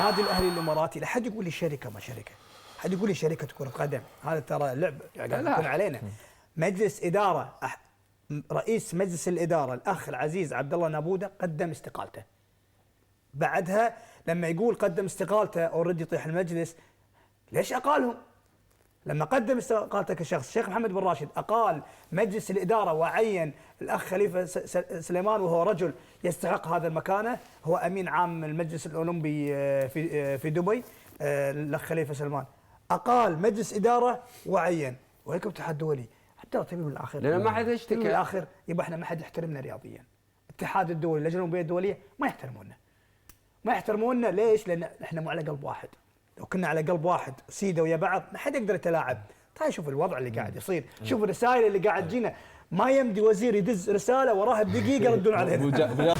نادي الاهلي الاماراتي، لا حد يقول لي شركه ما شركه، حد يقول لي شركه كره قدم، هذا ترى لعب قاعد يكون علينا. مجلس اداره رئيس مجلس الاداره الاخ العزيز عبد الله نابوده قدم استقالته. بعدها لما يقول قدم استقالته اوريدي يطيح المجلس، ليش اقالهم؟ لما قدم استقالته كشخص، الشيخ محمد بن راشد اقال مجلس الاداره وعين الاخ خليفه سليمان وهو رجل يستحق هذا المكانه، هو امين عام المجلس الاولمبي في دبي، الاخ خليفه سليمان اقال مجلس اداره وعين، وهيك الاتحاد الدولي حتى تبي بالاخر لان ما حد يشتكي بالاخر يبقى احنا ما حد يحترمنا رياضيا. الاتحاد الدولي اللجنه الاولمبيه الدوليه ما يحترمونا. ما يحترمونا ليش؟ لان احنا مو على قلب واحد. لو كنا على قلب واحد سيده ويا بعض ما حد يقدر يتلاعب. تعال شوف الوضع اللي قاعد يصير، شوف الرسائل اللي قاعد تجينا، ما يمدي وزير يدز رساله وراها بدقيقه يردون علينا.